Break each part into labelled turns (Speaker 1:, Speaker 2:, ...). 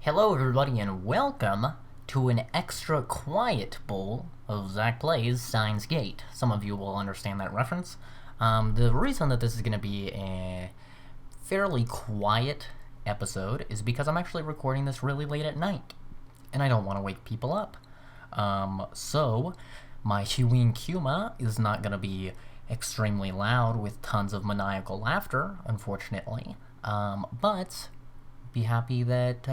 Speaker 1: Hello everybody and welcome to an extra quiet bowl of Zack Plays Steins Gate. Some of you will understand that reference. The reason that this is going to be a fairly quiet episode is because I'm actually recording this really late at night, and I don't want to wake people up. So my chewing Kuma is not going to be extremely loud with tons of maniacal laughter, unfortunately. But be happy that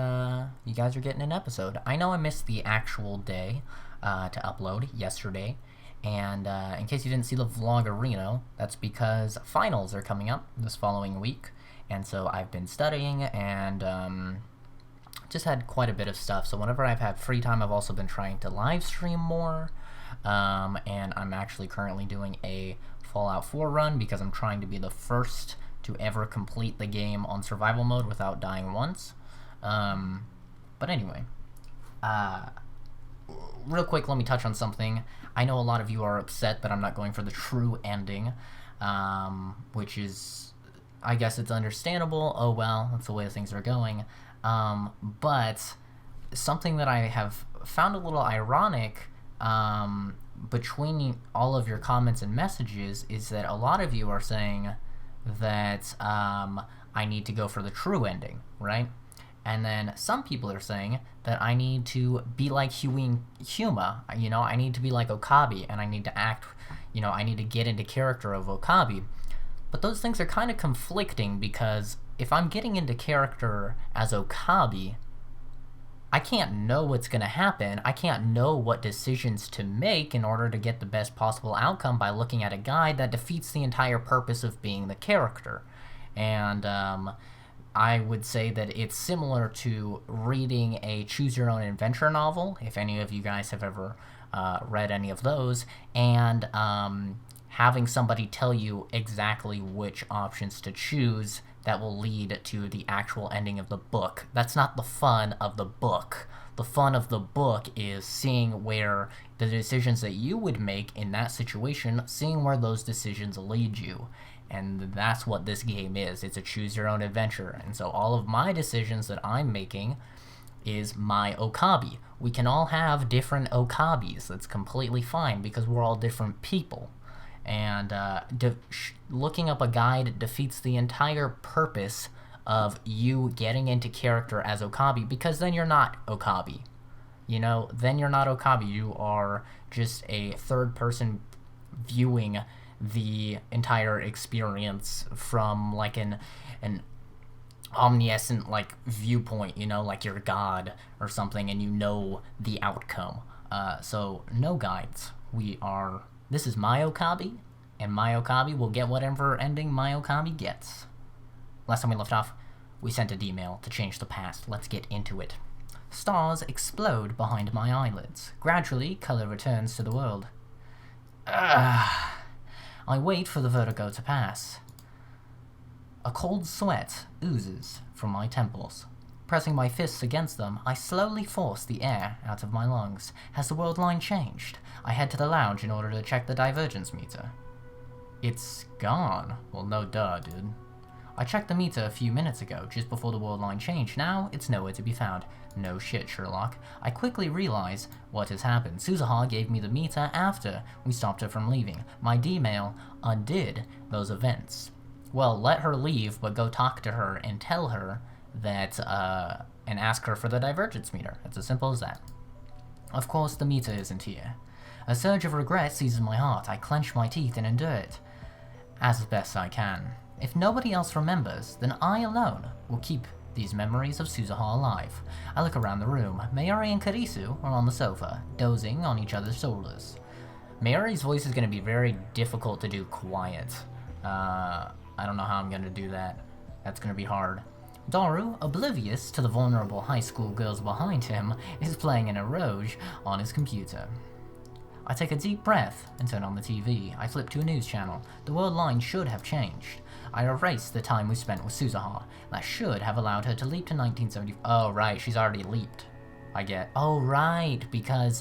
Speaker 1: you guys are getting an episode. I know I missed the actual day to upload yesterday, and in case you didn't see the vlogarino, that's because finals are coming up this following week, and so I've been studying and just had quite a bit of stuff. So whenever I've had free time, I've also been trying to live stream more, and I'm actually currently doing a Fallout 4 run because I'm trying to be the first to ever complete the game on survival mode without dying once. But anyway, real quick, let me touch on something. I know a lot of you are upset that I'm not going for the true ending, which is, I guess it's understandable. Oh well, that's the way things are going. But something that I have found a little ironic between all of your comments and messages is that a lot of you are saying that I need to go for the true ending, right? And then some people are saying that I need to be like Huma, I need to be like Okabe, and I need to act, I need to get into character of Okabe. But those things are kind of conflicting, because if I'm getting into character as Okabe, I can't know what's going to happen. I can't know what decisions to make in order to get the best possible outcome by looking at a guide that defeats the entire purpose of being the character. And I would say that it's similar to reading a choose-your-own-adventure novel, if any of you guys have ever read any of those, and having somebody tell you exactly which options to choose that will lead to the actual ending of the book. That's not the fun of the book. The fun of the book is seeing where the decisions that you would make in that situation, seeing where those decisions lead you. And that's what this game is. It's a choose-your-own-adventure. And so all of my decisions that I'm making is my Okabe. We can all have different Okabes. That's completely fine, because we're all different people. And looking up a guide defeats the entire purpose of you getting into character as Okabe, because then you're not Okabe. Then you're not Okabe. You are just a third person viewing the entire experience from like an omniscient viewpoint, like you're God or something, and you know the outcome. So no guides. This is my Okabe, and my Okabe will get whatever ending my Okabe gets. Last time we left off, we sent a D-mail to change the past. Let's get into it. Stars explode behind my eyelids. Gradually, color returns to the world. I wait for the vertigo to pass. A cold sweat oozes from my temples. Pressing my fists against them, I slowly force the air out of my lungs. Has the world line changed? I head to the lounge in order to check the divergence meter. It's gone. Well, no duh, dude. I checked the meter a few minutes ago, just before the world line changed. Now, it's nowhere to be found. No shit, Sherlock. I quickly realize what has happened. Suzuha gave me the meter after we stopped her from leaving. My D-mail undid those events. Well, let her leave, but go talk to her and tell her that, and ask her for the divergence meter. It's as simple as that. Of course, the meter isn't here. A surge of regret seizes my heart. I clench my teeth and endure it as best I can. If nobody else remembers, then I alone will keep these memories of Suzuha alive. I look around the room. Mayuri and Karisu are on the sofa, dozing on each other's shoulders. Mayuri's voice is going to be very difficult to do quiet. I don't know how I'm going to do that. That's going to be hard. Daru, oblivious to the vulnerable high school girls behind him, is playing an Eroge on his computer. I take a deep breath and turn on the TV. I flip to a news channel. The world line should have changed. I erase the time we spent with Suzuha. That should have allowed her to leap to 1970. Oh, right, she's already leaped. I get. Oh, right, because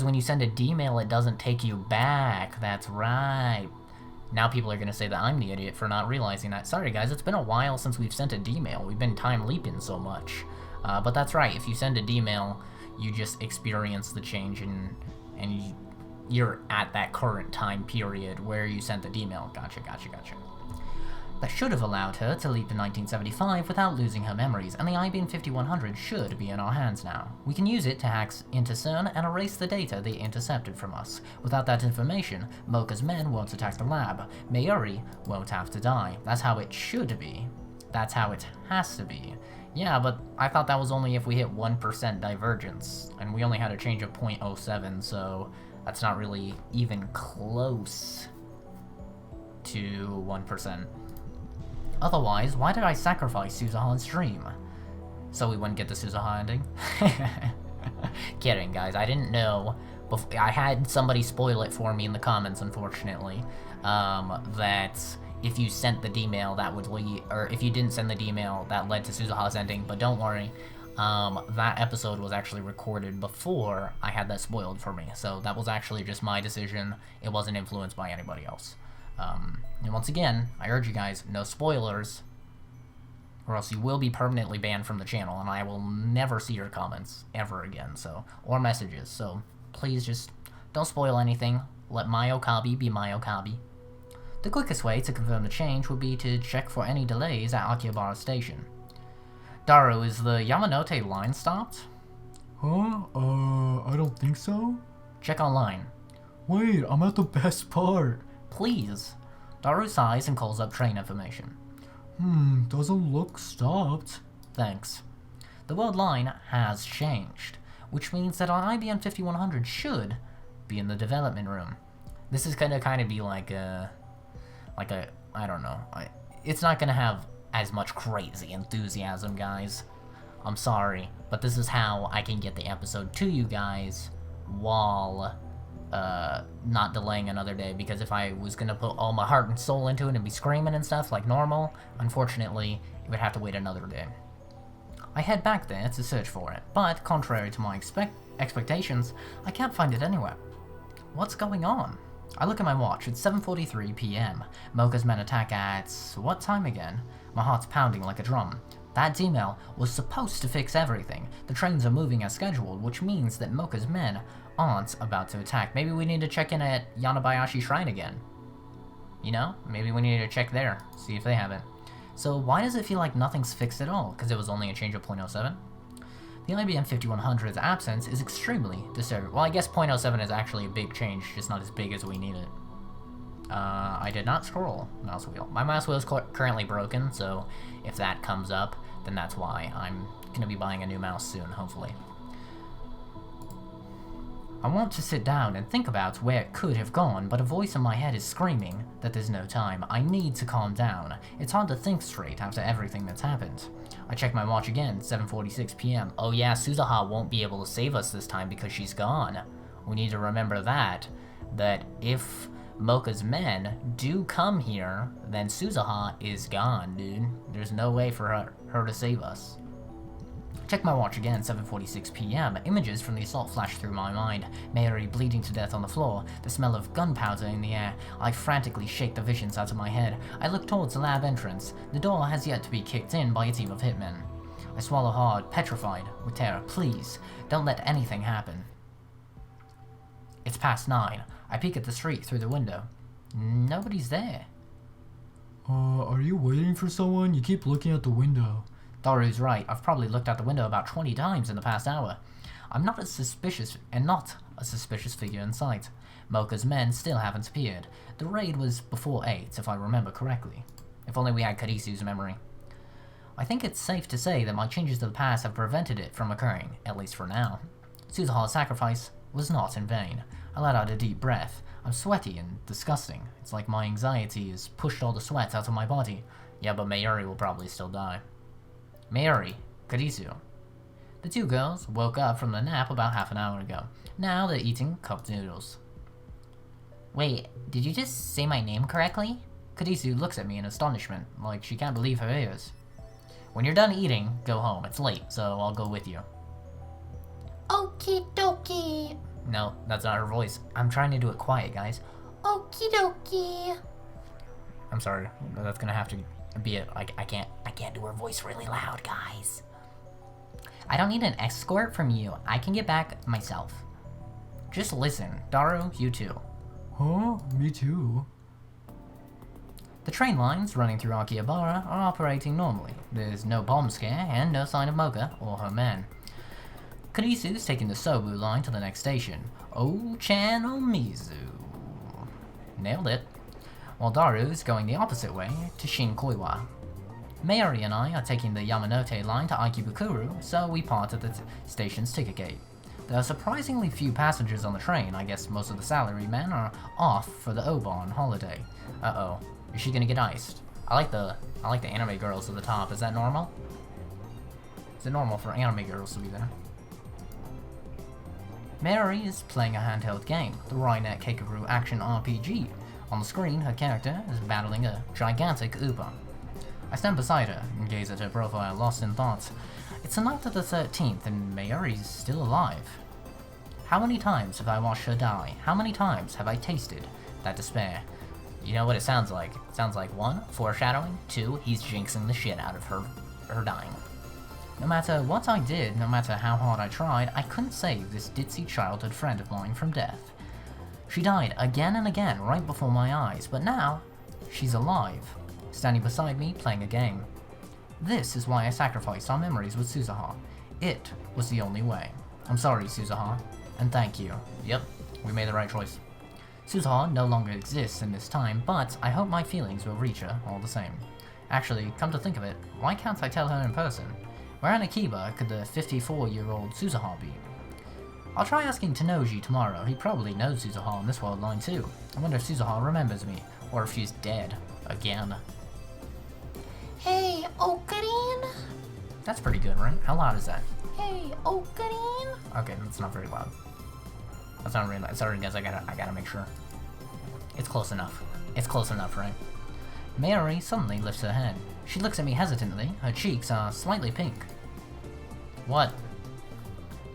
Speaker 1: when you send a D-mail, it doesn't take you back. That's right. Now people are gonna say that I'm the idiot for not realizing that. Sorry guys, it's been a while since we've sent a D-mail. We've been time leaping so much. But that's right, if you send a D-mail, you just experience the change and you're at that current time period where you sent the D-mail. Gotcha. That should have allowed her to leap to 1975 without losing her memories, and the IBM 5100 should be in our hands now. We can use it to hack into CERN and erase the data they intercepted from us. Without that information, Mocha's men won't attack the lab. Mayuri won't have to die. That's how it should be. That's how it has to be. Yeah, but I thought that was only if we hit 1% divergence, and we only had a change of 0.07, so that's not really even close to 1%. Otherwise, why did I sacrifice Suzuha on stream? So we wouldn't get the Suzuha ending? Kidding, guys. I didn't know. I had somebody spoil it for me in the comments, unfortunately, that if you sent the D-mail, that would lead, or if you didn't send the D-mail, that led to Suzuha's ending. But don't worry, that episode was actually recorded before I had that spoiled for me. So that was actually just my decision. It wasn't influenced by anybody else. And once again, I urge you guys, no spoilers, or else you will be permanently banned from the channel, and I will never see your comments ever again, so, or messages, so please just don't spoil anything. Let my Okabe be my Okabe. The quickest way to confirm the change would be to check for any delays at Akihabara Station. Daru, is the Yamanote line stopped?
Speaker 2: Huh? I don't think so.
Speaker 1: Check online.
Speaker 2: Wait, I'm at the best part.
Speaker 1: Please. Daru sighs and calls up train information.
Speaker 2: Doesn't look stopped.
Speaker 1: Thanks. The world line has changed, which means that our IBM 5100 should be in the development room. This is gonna kind of be like a, I don't know. It's not gonna have as much crazy enthusiasm, guys. I'm sorry, but this is how I can get the episode to you guys while not delaying another day, because if I was gonna put all my heart and soul into it and be screaming and stuff like normal, unfortunately, it would have to wait another day. I head back there to search for it, but contrary to my expectations, I can't find it anywhere. What's going on? I look at my watch, it's 7:43 p.m. Mocha's men attack at... what time again? My heart's pounding like a drum. That D-mail was supposed to fix everything. The trains are moving as scheduled, which means that Mocha's men aren't about to attack. Maybe we need to check in at Yanabayashi Shrine again. You know? Maybe we need to check there, see if they have it. So why does it feel like nothing's fixed at all? Because it was only a change of 0.07? The IBM 5100's absence is extremely disturbing. Well, I guess 0.07 is actually a big change, just not as big as we need it. I did not scroll mouse wheel. My mouse wheel is currently broken, so if that comes up, then that's why. I'm gonna be buying a new mouse soon, hopefully. I want to sit down and think about where it could have gone, but a voice in my head is screaming that there's no time. I need to calm down. It's hard to think straight after everything that's happened. I check my watch again, 7:46 p.m. Oh yeah, Suzuha won't be able to save us this time because she's gone. We need to remember that if Mocha's men do come here, then Suzuha is gone, dude. There's no way for her to save us. Check my watch again, 7:46 p.m. Images from the assault flash through my mind. Mary bleeding to death on the floor, the smell of gunpowder in the air. I frantically shake the visions out of my head. I look towards the lab entrance. The door has yet to be kicked in by a team of hitmen. I swallow hard, petrified with terror. Please, don't let anything happen. It's past 9. I peek at the street through the window. Nobody's there.
Speaker 2: Are you waiting for someone? You keep looking out the window.
Speaker 1: Daru's right. I've probably looked out the window about 20 times in the past hour. I'm not a suspicious figure in sight. Mocha's men still haven't appeared. The raid was before 8, if I remember correctly. If only we had Karisu's memory. I think it's safe to say that my changes to the past have prevented it from occurring, at least for now. Suzuha's sacrifice was not in vain. I let out a deep breath. I'm sweaty and disgusting. It's like my anxiety has pushed all the sweat out of my body. Yeah, but Mayuri will probably still die. Mayuri, Karisu. The two girls woke up from the nap about half an hour ago. Now they're eating cup noodles. Wait, did you just say my name correctly? Karisu looks at me in astonishment, like she can't believe her ears. When you're done eating, go home. It's late, so I'll go with you.
Speaker 3: Okie dokie.
Speaker 1: No, that's not her voice. I'm trying to do it quiet, guys.
Speaker 3: Okie dokie.
Speaker 1: I'm sorry. That's gonna have to be it. Like, I can't do her voice really loud, guys. I don't need an escort from you. I can get back myself. Just listen. Daru, you too.
Speaker 2: Huh? Me too.
Speaker 1: The train lines running through Akihabara are operating normally. There's no bomb scare and no sign of Mocha or her men. Kurisu's taking the Sobu line to the next station, Ochanomizu. Nailed it. While Daru's going the opposite way to Shinkoiwa. Mayuri and I are taking the Yamanote line to Aikibukuro, so we part at the station's ticket gate. There are surprisingly few passengers on the train. I guess most of the salarymen are off for the Obon holiday. Uh-oh. Is she gonna get iced? I like the anime girls at the top. Is that normal? Is it normal for anime girls to be there? Mary is playing a handheld game, the Rynet Keikaru action RPG. On the screen, her character is battling a gigantic Upa. I stand beside her and gaze at her profile, lost in thoughts. It's the night of the 13th, and Mayuri's still alive. How many times have I watched her die? How many times have I tasted that despair? You know what it sounds like? It sounds like 1, foreshadowing, 2, he's jinxing the shit out of her dying. No matter what I did, no matter how hard I tried, I couldn't save this ditzy childhood friend of mine from death. She died again and again right before my eyes, but now, she's alive, standing beside me playing a game. This is why I sacrificed our memories with Suzuha. It was the only way. I'm sorry, Suzuha, and thank you. Yep, we made the right choice. Suzuha no longer exists in this time, but I hope my feelings will reach her all the same. Actually, come to think of it, why can't I tell her in person? Where in Akiba could the 54-year-old Suzuha be? I'll try asking Tenoji tomorrow. He probably knows Suzuha on this world line too. I wonder if Suzuha remembers me, or if she's dead. Again.
Speaker 3: Hey, Okarin?
Speaker 1: That's pretty good, right? How loud is that?
Speaker 3: Hey, Okarin?
Speaker 1: Okay, that's not very loud. That's not really loud. Sorry guys, I gotta make sure. It's close enough. It's close enough, right? Mayuri suddenly lifts her head. She looks at me hesitantly. Her cheeks are slightly pink. What?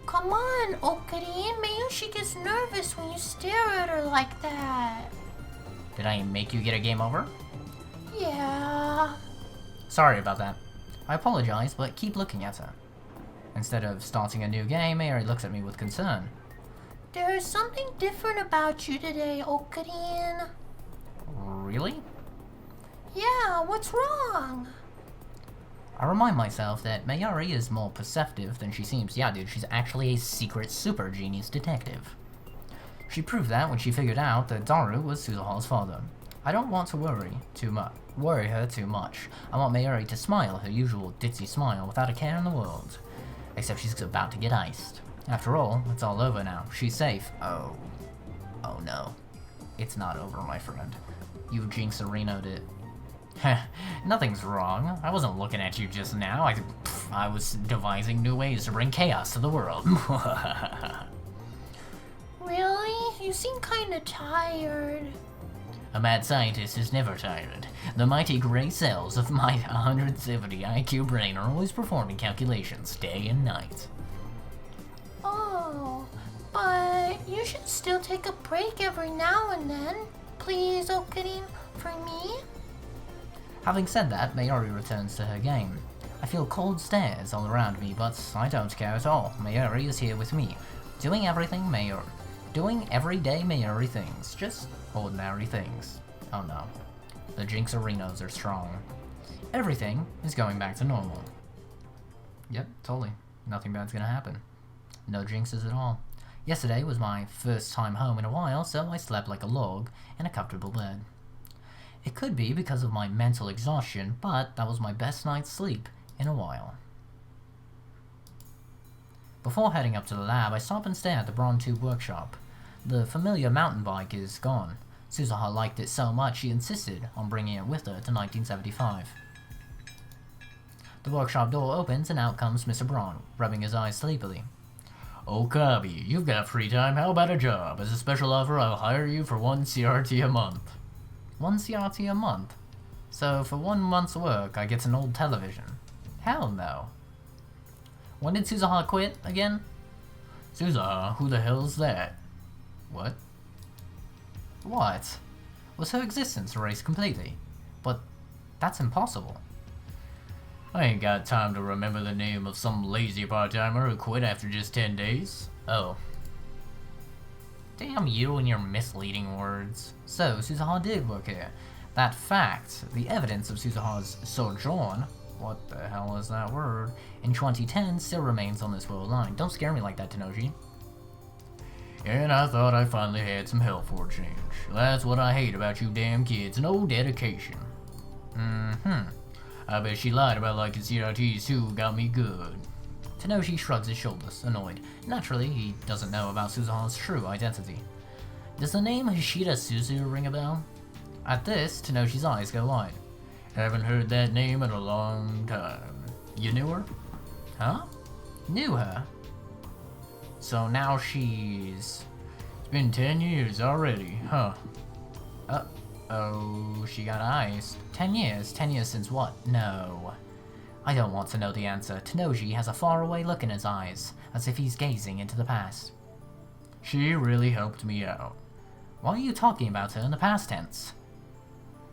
Speaker 3: Come on, Okarin. Mayushi gets nervous when you stare at her like that.
Speaker 1: Did I make you get a game over?
Speaker 3: Yeah.
Speaker 1: Sorry about that. I apologize, but keep looking at her. Instead of starting a new game, Mayuri looks at me with concern.
Speaker 3: There is something different about you today, Okarin.
Speaker 1: Really?
Speaker 3: Yeah, what's wrong?
Speaker 1: I remind myself that Mayuri is more perceptive than she seems. Yeah, dude, she's actually a secret super genius detective. She proved that when she figured out that Daru was Suzuha's father. I don't want to worry her too much. I want Mayuri to smile her usual ditzy smile without a care in the world. Except she's about to get iced. After all, it's all over now. She's safe. Oh no. It's not over, my friend. You jinxerino'd it. Heh, nothing's wrong. I wasn't looking at you just now. I was devising new ways to bring chaos to the world.
Speaker 3: Really? You seem kinda tired.
Speaker 1: A mad scientist is never tired. The mighty gray cells of my 170 IQ brain are always performing calculations day and night.
Speaker 3: Oh, but you should still take a break every now and then. Please, Okarin, for me?
Speaker 1: Having said that, Mayuri returns to her game. I feel cold stares all around me, but I don't care at all. Mayuri is here with me, doing everyday Mayuri things, just ordinary things. Oh no, the jinxerinos are strong. Everything is going back to normal. Yep, totally. Nothing bad's gonna happen. No jinxes at all. Yesterday was my first time home in a while, so I slept like a log in a comfortable bed. It could be because of my mental exhaustion, but that was my best night's sleep in a while. Before heading up to the lab, I stop and stare at the Braun tube workshop. The familiar mountain bike is gone. Suzuha liked it so much she insisted on bringing it with her to 1975. The workshop door opens and out comes Mr. Braun, rubbing his eyes sleepily. "Oh, Kabi, you've got free time. How about a job? As a special offer, I'll hire you for 1 CRT a month." 1 CRT a month? So for 1 month's work, I get an old television? Hell no. When did Suzuha quit again? Suzuha? Who the hell's that? What? What? Was her existence erased completely? That's impossible. I ain't got time to remember the name of some lazy part-timer who quit after just 10 days. Oh. Damn you and your misleading words. So, Suzuha did work here. That fact, the evidence of Suzuha's sojourn, what the hell is that word, in 2010 still remains on this world line. Don't scare me like that, Tenoji. And I thought I finally had some help for a change. That's what I hate about you damn kids, no dedication. I bet she lied about liking CRTs too, got me good. Tenoshi shrugs his shoulders, annoyed. Naturally, he doesn't know about Suzuha's true identity. Does the name Hishida Suzu ring a bell? At this, Tenoshi's eyes go wide. Haven't heard that name in a long time. You knew her? Huh? Knew her? So now she's... It's been 10 years already, huh? Uh-oh, she got iced. 10 years? 10 years since what? No. I don't want to know the answer. Tenoji has a faraway look in his eyes, as if he's gazing into the past. She really helped me out. Why are you talking about her in the past tense?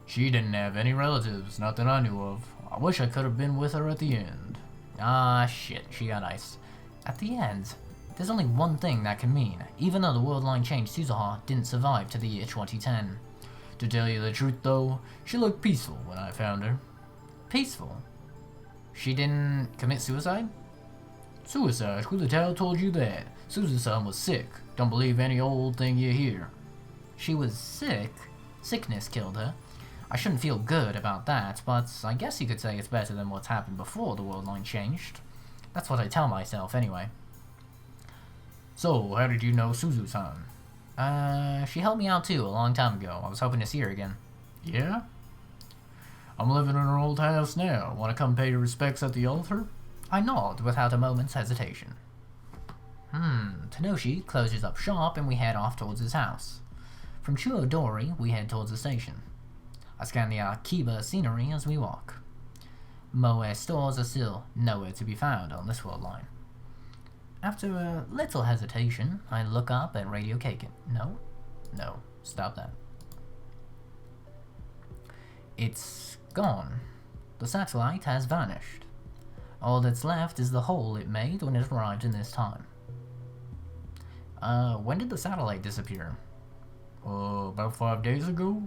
Speaker 1: She didn't have any relatives, not that I knew of. I wish I could have been with her at the end. Ah, shit, she got iced. At the end? There's only one thing that can mean. Even though the world line changed, Suzuha didn't survive to the year 2010. To tell you the truth though, she looked peaceful when I found her. Peaceful? She didn't commit suicide? Suicide? Who the hell told you that? Susan was sick. Don't believe any old thing you hear. She was sick? Sickness killed her. I shouldn't feel good about that, but I guess you could say it's better than what's happened before the world line changed. That's what I tell myself, anyway. So, how did you know Suzu-san? She helped me out too, a long time ago. I was hoping to see her again. Yeah? I'm living in her old house now. Want to come pay your respects at the altar? I nod without a moment's hesitation. Tenoshi closes up shop and we head off towards his house. From Chuodori, we head towards the station. I scan the Akiba scenery as we walk. Moe stores are still nowhere to be found on this world line. After a little hesitation, I look up at Radio Kaken. No, stop that. It's gone. The satellite has vanished. All that's left is the hole it made when it arrived in this time. When did the satellite disappear? About 5 days ago?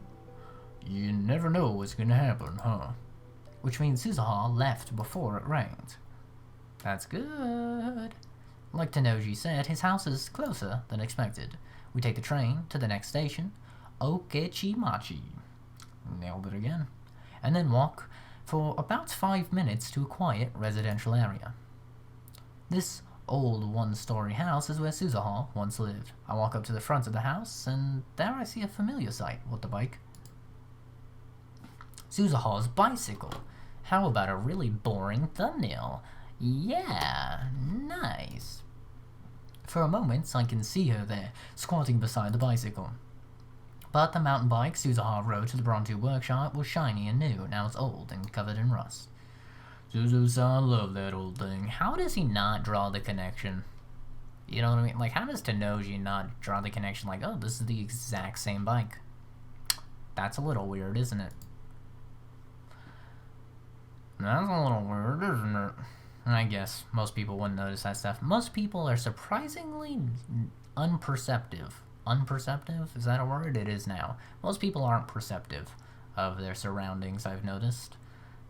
Speaker 1: You never know what's gonna happen, huh? Which means Suzuha left before it rained. That's good. Like Tenoji said, his house is closer than expected. We take the train to the next station, Okechimachi. Nailed it again. And then walk for about 5 minutes to a quiet residential area. This old one-story house is where Suzuha once lived. I walk up to the front of the house, and there I see a familiar sight. What the bike? Suzuha's bicycle. How about a really boring thumbnail? Yeah, nice. For a moment, I can see her there, squatting beside the bicycle. But the mountain bike Suzuha rode to the Braun workshop was shiny and new. Now it's old and covered in rust. Suzu-san loved that old thing. How does he not draw the connection? You know what I mean? Like, how does Tenoji not draw the connection? Like, oh, this is the exact same bike. That's a little weird, isn't it? That's a little weird, isn't it? I guess most people wouldn't notice that stuff. Most people are surprisingly unperceptive. Unperceptive? Is that a word? It is now. Most people aren't perceptive of their surroundings, I've noticed.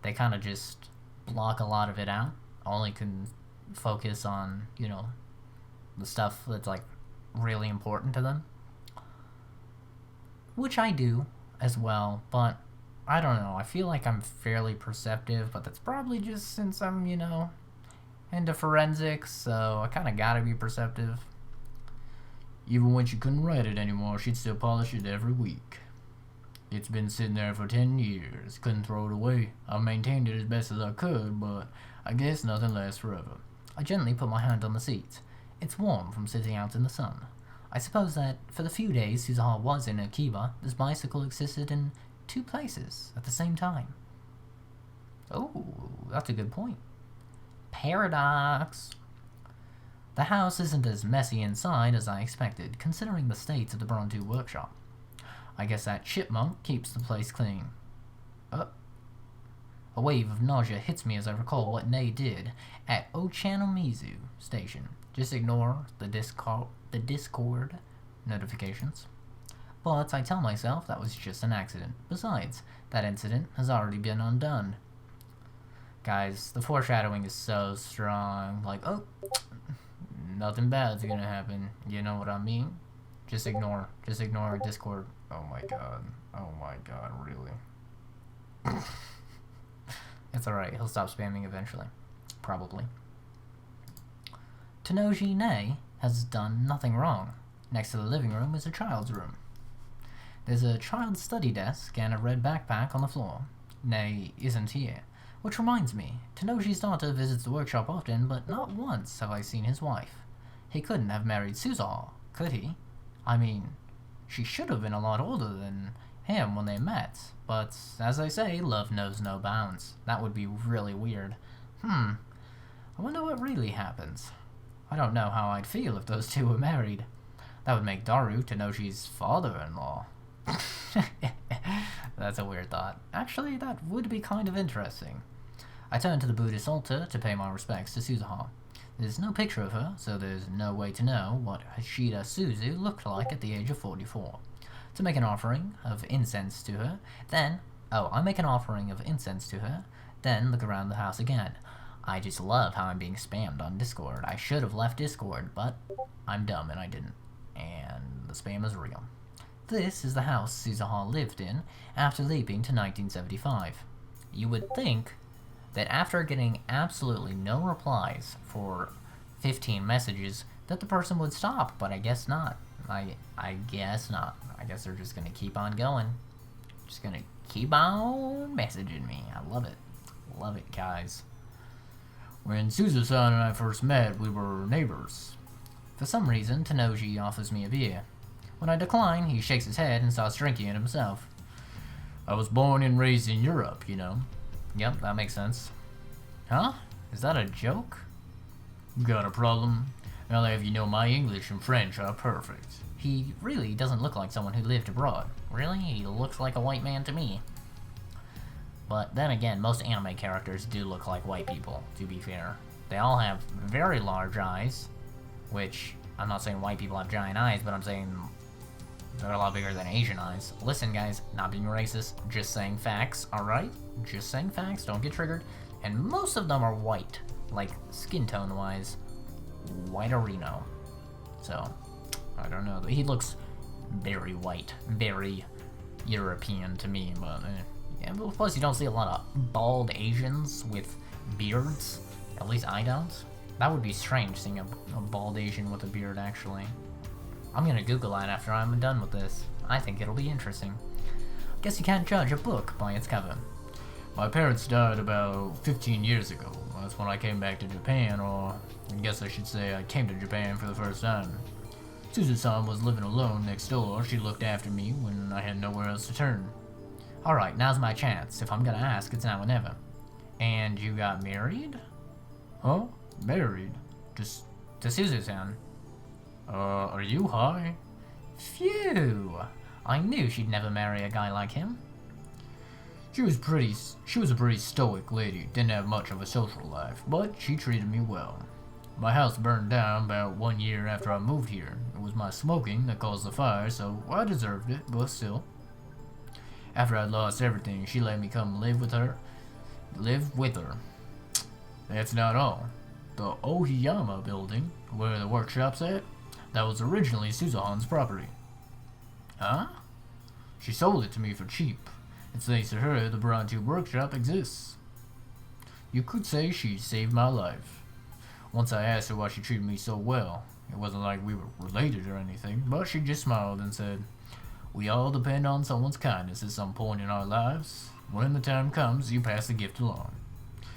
Speaker 1: They kind of just block a lot of it out. Only can focus on, you know, the stuff that's, like, really important to them. Which I do as well, but I don't know. I feel like I'm fairly perceptive, but that's probably just since I'm, you know, into forensics, so I kind of gotta be perceptive. Even when she couldn't write it anymore, she'd still polish it every week. It's been sitting there for 10 years. Couldn't throw it away. I've maintained it as best as I could, but I guess nothing lasts forever. I gently put my hand on the seat. It's warm from sitting out in the sun. I suppose that for the few days Suzuha was in Akiba, this bicycle existed in 2 places at the same time. Oh, that's a good point. Paradox. The house isn't as messy inside as I expected, considering the state of the Braun workshop. I guess that chipmunk keeps the place clean. A wave of nausea hits me as I recall what Nay did at Ochanomizu Station. Just ignore the Discord notifications. But I tell myself that was just an accident. Besides, that incident has already been undone. Guys, the foreshadowing is so strong. Like, oh, nothing bad's gonna happen. You know what I mean? Just ignore Discord. Oh my god, really? It's alright, he'll stop spamming eventually. Probably. Tenoji Nei has done nothing wrong. Next to the living room is a child's room. There's a child's study desk and a red backpack on the floor. Nei isn't here. Which reminds me, Tenoji's daughter visits the workshop often, but not once have I seen his wife. He couldn't have married Suzuha, could he? I mean, she should have been a lot older than him when they met, but as I say, love knows no bounds. That would be really weird. I wonder what really happens. I don't know how I'd feel if those two were married. That would make Daru Tenoji's father-in-law. That's a weird thought. Actually, that would be kind of interesting. I turn to the Buddhist altar to pay my respects to Suzuha. There's no picture of her, so there's no way to know what Hashida Suzu looked like at the age of 44. To make an offering of incense to her, then... Oh, I make an offering of incense to her, then look around the house again. I just love how I'm being spammed on Discord. I should have left Discord, but I'm dumb and I didn't. And the spam is real. This is the house Suzuha lived in after leaping to 1975. You would think that after getting absolutely no replies for 15 messages that the person would stop, but I guess not. I guess not. I guess they're just gonna keep on going. Just gonna keep on messaging me. I love it. Love it, guys. When Suzu-san and I first met, we were neighbors. For some reason, Tenoji offers me a beer. When I decline, he shakes his head and starts drinking it himself. I was born and raised in Europe, you know. Yep, that makes sense. Huh? Is that a joke? Got a problem? I'll have you know my English and French are perfect. He really doesn't look like someone who lived abroad. Really? He looks like a white man to me. But then again, most anime characters do look like white people, to be fair. They all have very large eyes, which, I'm not saying white people have giant eyes, but I'm saying they're a lot bigger than Asian eyes. Listen guys, not being racist, just saying facts, alright? Just saying facts, don't get triggered. And most of them are white, like skin tone wise, white-orino. So, I don't know, he looks very white, very European to me, but yeah, but plus you don't see a lot of bald Asians with beards, at least I don't. That would be strange, seeing a bald Asian with a beard, actually. I'm gonna Google that after I'm done with this. I think it'll be interesting. Guess you can't judge a book by its cover. My parents died about 15 years ago. That's when I came back to Japan, or I guess I should say I came to Japan for the first time. Suzu-san was living alone next door. She looked after me when I had nowhere else to turn. Alright, now's my chance. If I'm gonna ask, it's now or never. And you got married? Huh? Married? Just to Suzu-san. Are you high? Phew! I knew she'd never marry a guy like him. She was a pretty stoic lady, didn't have much of a social life, but she treated me well. My house burned down about 1 year after I moved here. It was my smoking that caused the fire, so I deserved it, but still. After I'd lost everything, she let me come live with her. That's not all. The Ohiyama building, where the workshop's at, that was originally Suzuhan's property. Huh? She sold it to me for cheap. It's thanks to her the Braun Tube workshop exists. You could say she saved my life. Once I asked her why she treated me so well. It wasn't like we were related or anything, but she just smiled and said, "We all depend on someone's kindness at some point in our lives. When the time comes, you pass the gift along."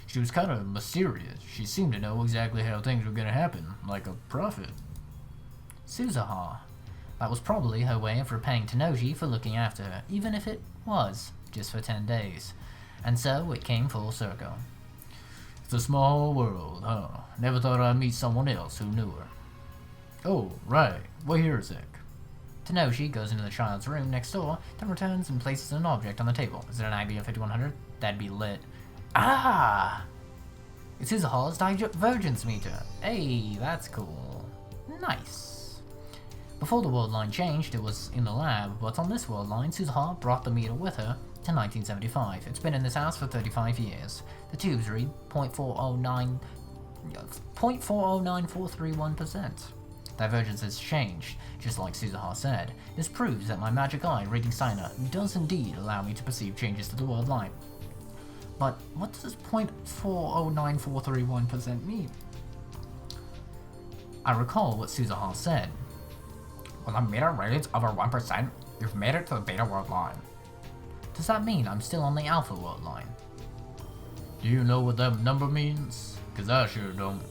Speaker 1: She was kind of mysterious. She seemed to know exactly how things were going to happen, like a prophet. Suzuha. That was probably her way of repaying Tenoji for looking after her, even if it was just for 10 days. And so it came full circle. It's a small world, huh? Never thought I'd meet someone else who knew her. Oh, right. Well, here's Zack. Tenoji goes into the child's room next door, then returns and places an object on the table. Is it an IBM 5100? That'd be lit. Ah! It's Suzuha's divergence meter. Hey, that's cool. Nice. Before the world line changed, it was in the lab, but on this world line, Suzuha brought the meter with her to 1975. It's been in this house for 35 years. The tubes read 0.409431%. Divergence has changed, just like Suzuha said. This proves that my magic eye reading Steiner does indeed allow me to perceive changes to the world line. But what does 0.409431% mean? I recall what Suzuha said. When the meter reads over 1%, you've made it to the beta world line. Does that mean I'm still on the alpha world line?
Speaker 2: Do you know what that number means? Cause I sure don't.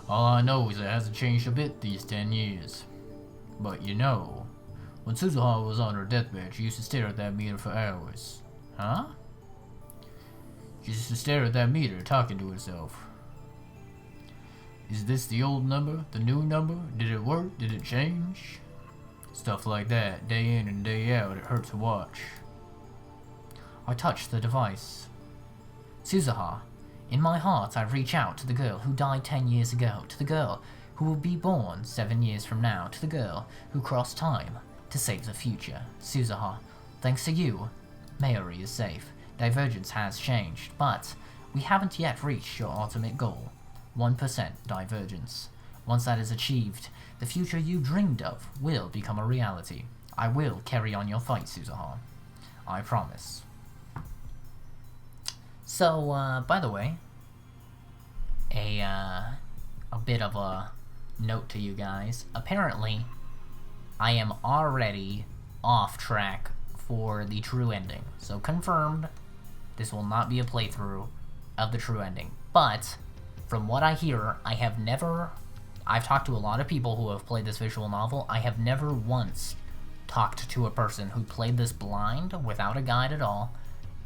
Speaker 2: All I know is it hasn't changed a bit these 10 years. But you know, when Suzuha was on her deathbed, she used to stare at that meter for hours.
Speaker 1: Huh?
Speaker 2: She used to stare at that meter, talking to herself. Is this the old number? The new number? Did it work? Did it change? Stuff like that, day in and day out, it hurts to watch.
Speaker 1: I touched the device. Suzuha, in my heart I reach out to the girl who died 10 years ago, to the girl who will be born 7 years from now, to the girl who crossed time to save the future. Suzuha, thanks to you, Mayuri is safe. Divergence has changed, but we haven't yet reached your ultimate goal, 1% divergence. Once that is achieved, the future you dreamed of will become a reality. I will carry on your fight, Suzuha. I promise. So, by the way, a bit of a note to you guys. Apparently, I am already off track for the true ending. So confirmed, this will not be a playthrough of the true ending. But, from what I hear, I've talked to a lot of people who have played this visual novel. I have never once talked to a person who played this blind, without a guide at all,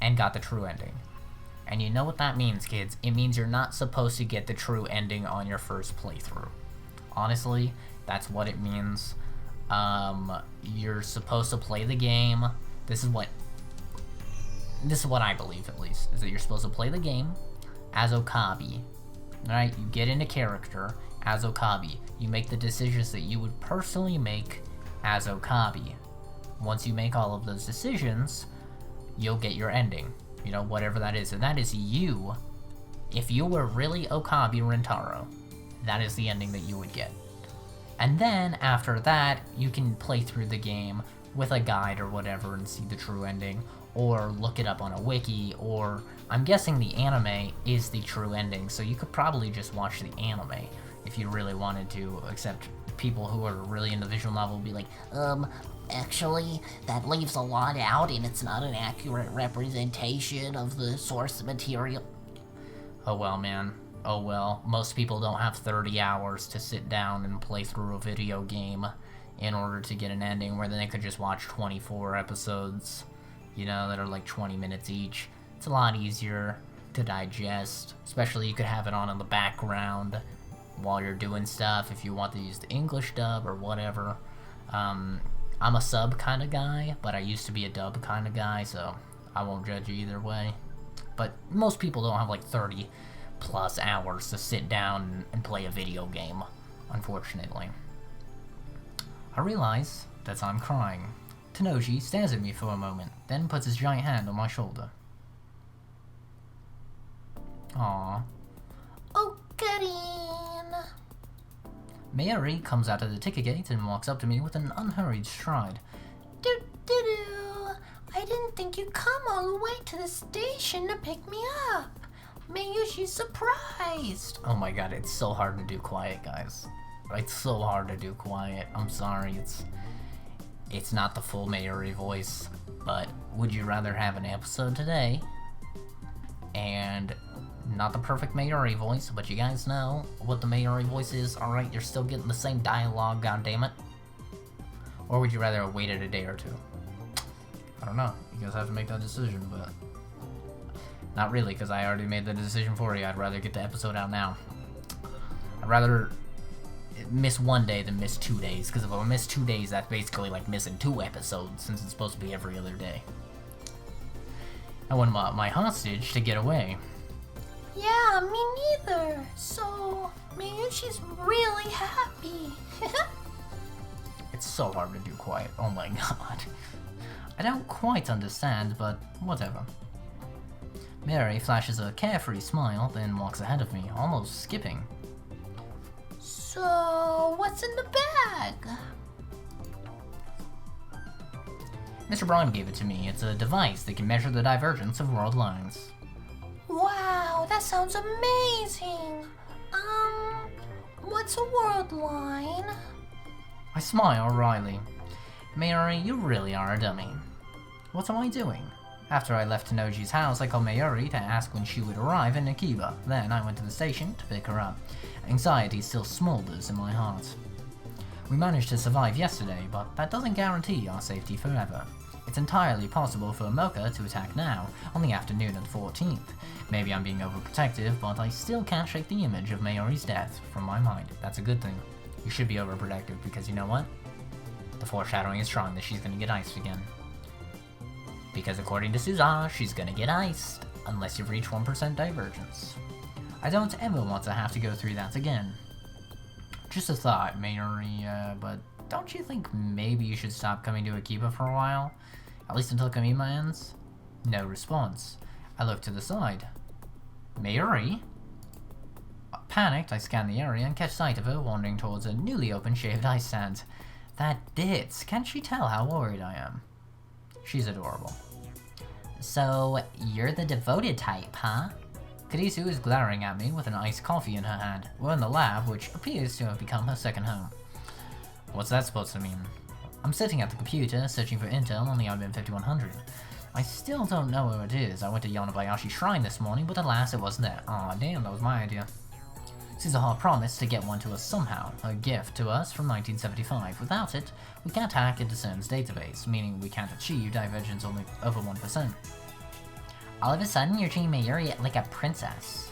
Speaker 1: and got the true ending. And you know what that means, kids. It means you're not supposed to get the true ending on your first playthrough. Honestly, that's what it means. You're supposed to play the game. This is what I believe, at least, is that you're supposed to play the game as Okabe. Alright, you get into character as Okabe. You make the decisions that you would personally make as Okabe. Once you make all of those decisions, you'll get your ending. You know, whatever that is. And that is you. If you were really Okabe Rentaro, that is the ending that you would get. And then, after that, you can play through the game with a guide or whatever and see the true ending. Or look it up on a wiki, or I'm guessing the anime is the true ending, so you could probably just watch the anime if you really wanted to, except people who are really into visual novel will be like,
Speaker 3: Actually, that leaves a lot out and it's not an accurate representation of the source material.
Speaker 1: oh well, man. Oh well. Most people don't have 30 hours to sit down and play through a video game in order to get an ending, where then they could just watch 24 episodes, you know, that are like 20 minutes each. It's a lot easier to digest, especially you could have it on in the background while you're doing stuff if you want to use the English dub or whatever. I'm a sub kind of guy, but I used to be a dub kind of guy, so I won't judge you either way. But most people don't have like 30 plus hours to sit down and play a video game, unfortunately. I realize that I'm crying. Tanoji stares at me for a moment, then puts his giant hand on my shoulder. Aww.
Speaker 3: Oh, Karin.
Speaker 1: Mayuri comes out of the ticket gate and walks up to me with an unhurried stride.
Speaker 3: Do-do-do. I didn't think you'd come all the way to the station to pick me up. Maybe she's surprised.
Speaker 1: Oh my god, it's so hard to do quiet, guys. It's so hard to do quiet. I'm sorry, it's not the full Mayuri voice, but would you rather have an episode today and not the perfect Mayuri voice, but you guys know what the Mayuri voice is, alright? You're still getting the same dialogue, goddammit. Or would you rather have waited a day or two? I don't know. You guys have to make that decision, but not really, because I already made the decision for you. I'd rather get the episode out now. I'd rather miss one day than miss 2 days, because if I miss 2 days, that's basically like missing 2 episodes, since it's supposed to be every other day. I want my hostage to get away.
Speaker 3: Yeah, me neither. So, Mayushi's really happy.
Speaker 1: It's so hard to do quiet. Oh my god. I don't quite understand, but whatever. Mary flashes a carefree smile, then walks ahead of me, almost skipping.
Speaker 3: So, what's in the bag?
Speaker 1: Mr. Braun gave it to me. It's a device that can measure the divergence of world lines.
Speaker 3: Wow, that sounds amazing. What's a world line?
Speaker 1: I smile wryly. Mayuri, you really are a dummy. What am I doing? After I left Tanoji's house, I called Mayuri to ask when she would arrive in Akiba. Then I went to the station to pick her up. Anxiety still smolders in my heart. We managed to survive yesterday, but that doesn't guarantee our safety forever. It's entirely possible for Mocha to attack now, on the afternoon of the 14th. Maybe I'm being overprotective, but I still can't shake the image of Mayuri's death from my mind. That's a good thing. You should be overprotective, because you know what? The foreshadowing is strong that she's gonna get iced again. Because according to Suza, she's gonna get iced, unless you reach 1% divergence. I don't ever want to have to go through that again. Just a thought, Mayuri, but don't you think maybe you should stop coming to Akiba for a while? At least until Kamima ends? No response. I look to the side. Mayuri? Panicked, I scan the area and catch sight of her wandering towards a newly opened shaved ice stand. That bits! Can't she tell how worried I am? She's adorable.
Speaker 3: So, you're the devoted type, huh?
Speaker 1: Karisu is glaring at me with an iced coffee in her hand. We're in the lab, which appears to have become her second home. What's that supposed to mean? I'm sitting at the computer, searching for intel on the IBM 5100. I still don't know where it is. I went to Yonabayashi Shrine this morning, but alas, it wasn't there. Aw, damn, that was my idea. Suzaha promised to get one to us somehow, a gift to us from 1975. Without it, we can't hack into CERN's database, meaning we can't achieve divergence only over 1%.
Speaker 3: All of a sudden, you're treating Mayuri like a princess.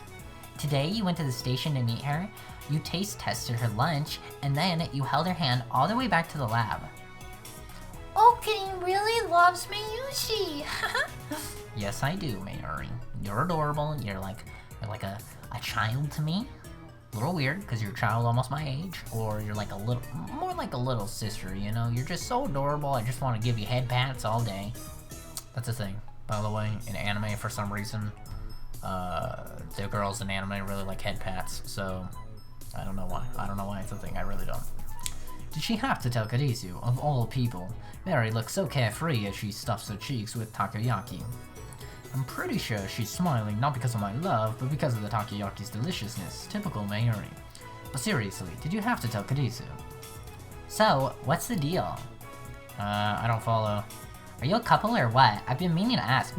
Speaker 3: Today, you went to the station to meet her, you taste tested her lunch, and then you held her hand all the way back to the lab. Oaken really loves Mayushi!
Speaker 1: Yes, I do, Mayuri. You're adorable, you're like a child to me. A little weird, because you're a child almost my age, or you're like a little, more like a little sister, you know? You're just so adorable, I just want to give you head pats all day. That's a thing, by the way, in anime for some reason. The girls in anime really like head pats, so I don't know why. I don't know why it's a thing, I really don't. Did she have to tell Karisu, of all people? Mary looks so carefree as she stuffs her cheeks with takoyaki. I'm pretty sure she's smiling not because of my love, but because of the takoyaki's deliciousness. Typical Mayuri. But seriously, did you have to tell Karisu?
Speaker 3: So, what's the deal?
Speaker 1: I don't follow.
Speaker 3: Are you a couple or what? I've been meaning to ask.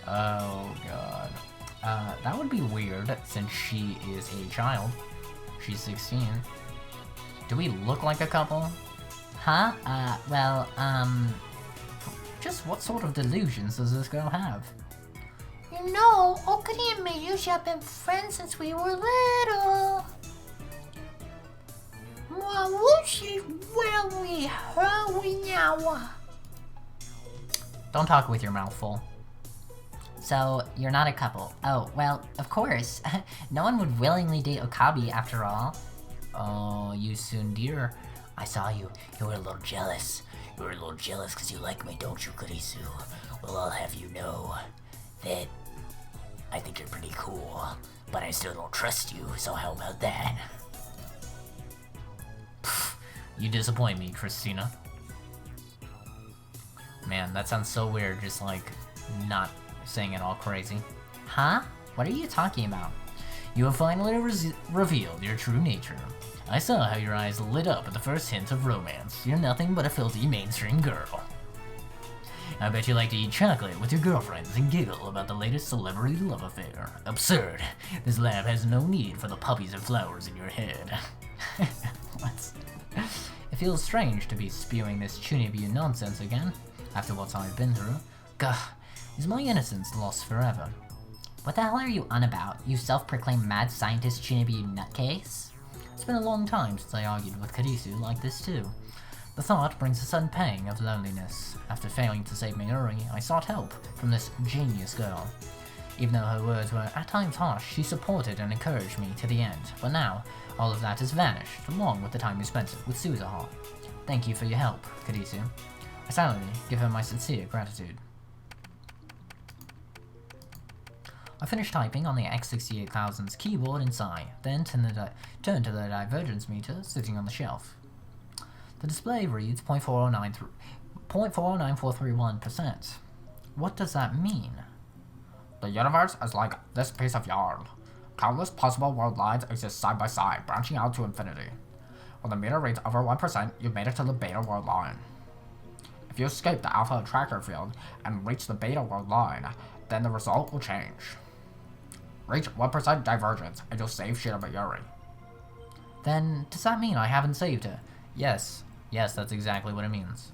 Speaker 1: Oh god. That would be weird, since she is a child. She's 16. Do we look like a couple?
Speaker 3: Huh?
Speaker 1: Just what sort of delusions does this girl have?
Speaker 3: You know, Okari and Mayushi have been friends since we were little.
Speaker 1: Don't talk with your mouth full.
Speaker 3: So, you're not a couple. Oh, well, of course. No one would willingly date Okabe after all.
Speaker 1: Oh, you tsundere.
Speaker 3: I saw you. You were a little jealous. You were a little jealous because you like me, don't you, Kurisu? Well, I'll have you know that I think you're pretty cool, but I still don't trust you, so how about that?
Speaker 1: You disappoint me, Christina. Man, that sounds so weird, just like, not saying it all crazy.
Speaker 3: Huh? What are you talking about?
Speaker 1: You have finally revealed your true nature. I saw how your eyes lit up at the first hint of romance. You're nothing but a filthy mainstream girl. I bet you like to eat chocolate with your girlfriends and giggle about the latest celebrity love affair. Absurd. This lab has no need for the puppies and flowers in your head. What? It feels strange to be spewing this Chunibu nonsense again, after what I've been through. Gah, is my innocence lost forever?
Speaker 3: What the hell are you on about, you self-proclaimed mad scientist Chunibu nutcase?
Speaker 1: It's been a long time since I argued with Karisu like this too. The thought brings a sudden pang of loneliness. After failing to save Mayuri, I sought help from this genius girl. Even though her words were at times harsh, she supported and encouraged me to the end. But now, all of that has vanished, along with the time we spent with Suzaha. Thank you for your help, Karisu. I silently give her my sincere gratitude. I finished typing on the X68000's keyboard and sigh, then turned to the divergence meter sitting on the shelf. The display reads 0.409431%. What does that mean?
Speaker 2: The universe is like this piece of yarn. Countless possible world lines exist side by side, branching out to infinity. When the meter reads over 1%, you've made it to the beta world line. If you escape the alpha attractor field and reach the beta world line, then the result will change. Reach 1% divergence, and you'll save Mayuri.
Speaker 1: Then, does that mean I haven't saved her? Yes, that's exactly what it means.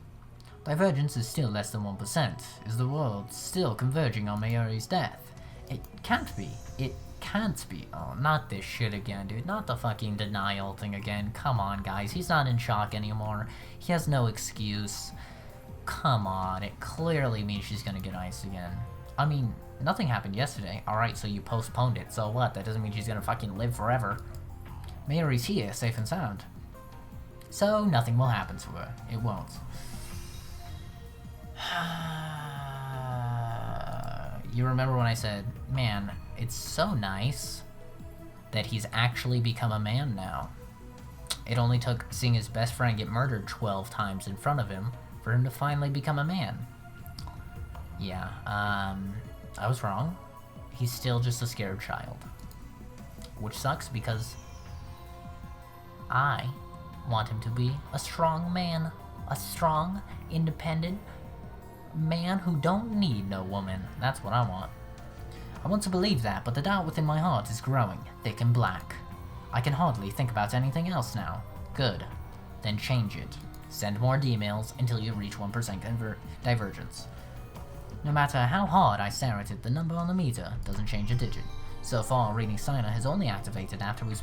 Speaker 1: Divergence is still less than 1%. Is the world still converging on Mayuri's death? It can't be. It can't be. Oh, not this shit again, dude. Not the fucking denial thing again. Come on, guys. He's not in shock anymore. He has no excuse. Come on. It clearly means she's gonna get iced again. I mean, nothing happened yesterday. Alright, so you postponed it. So what? That doesn't mean she's gonna fucking live forever. Mayuri's here, safe and sound. So nothing will happen to her. It won't. You remember when I said, man, it's so nice that he's actually become a man now. It only took seeing his best friend get murdered 12 times in front of him for him to finally become a man. Yeah, I was wrong. He's still just a scared child. Which sucks because I want him to be a strong man. A strong, independent man who don't need no woman. That's what I want. I want to believe that, but the doubt within my heart is growing, thick and black. I can hardly think about anything else now. Good. Then change it. Send more D-mails until you reach 1% divergence. No matter how hard I stare at it, the number on the meter doesn't change a digit. So far, reading Steiner has only activated after we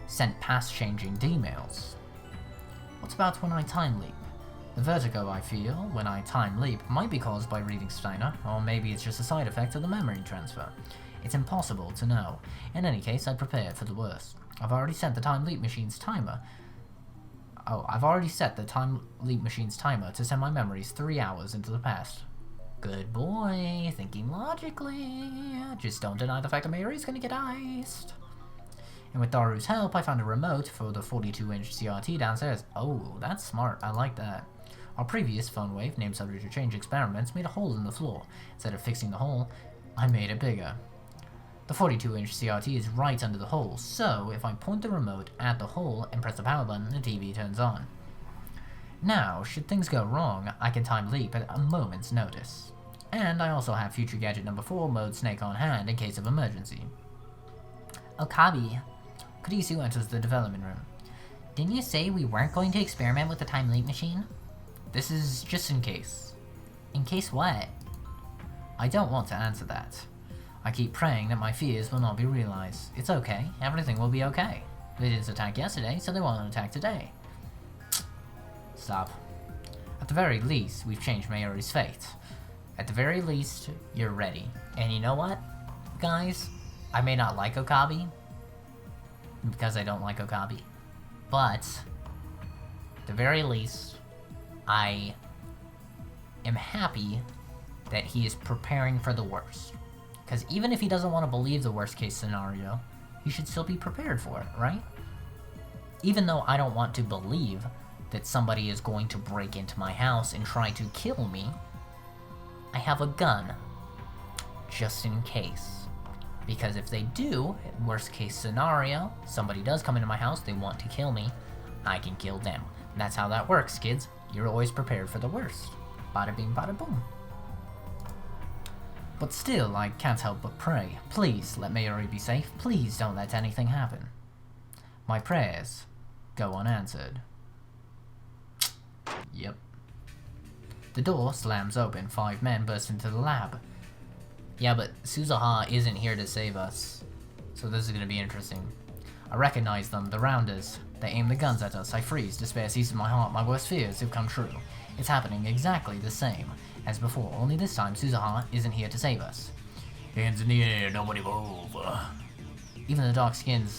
Speaker 1: sent past changing D-mails. What about when I time leap? The vertigo I feel when I time leap might be caused by reading Steiner, or maybe it's just a side effect of the memory transfer. It's impossible to know. In any case, I prepared for the worst. I've already set the time leap machine's timer. I've already set the time leap machine's timer to send my memories 3 hours into the past. Good boy, thinking logically. Just don't deny the fact that Mayuri's gonna get iced. And with Daru's help, I found a remote for the 42-inch CRT downstairs. Oh, that's smart. I like that. Our previous phone wave, named subject to change experiments, made a hole in the floor. Instead of fixing the hole, I made it bigger. The 42-inch CRT is right under the hole, so if I point the remote at the hole and press the power button, the TV turns on. Now, should things go wrong, I can time leap at a moment's notice. And I also have future gadget number 4 mode snake on hand in case of emergency.
Speaker 3: Okabe,
Speaker 1: Kurisu enters the development room.
Speaker 3: didn't you say we weren't going to experiment with the time leap machine?
Speaker 1: This is just in case.
Speaker 3: In case what?
Speaker 1: I don't want to answer that. I keep praying that my fears will not be realized. It's okay. Everything will be okay. They didn't attack yesterday, so they won't attack today. Stop. At the very least, we've changed Mayuri's fate. At the very least, you're ready. And you know what, guys? I may not like Okabe, because I don't like Okabe, but at the very least, I am happy that he is preparing for the worst. Because even if he doesn't want to believe the worst case scenario, he should still be prepared for it, right? Even though I don't want to believe that somebody is going to break into my house and try to kill me, I have a gun, just in case. Because if they do, worst case scenario, somebody does come into my house, they want to kill me, I can kill them. That's how that works, kids. You're always prepared for the worst. Bada bing, bada boom. But still, I can't help but pray. Please let Mayuri be safe. Please don't let anything happen. My prayers go unanswered. Yep. The door slams open. 5 men burst into the lab. Yeah, but Suzaha isn't here to save us. So this is gonna be interesting. I recognize them, the rounders. They aim the guns at us. I freeze. Despair seizes my heart. My worst fears have come true. It's happening exactly the same as before, only this time Suzuha isn't here to save us.
Speaker 2: Hands in the air, nobody move.
Speaker 1: Even the dark-skinned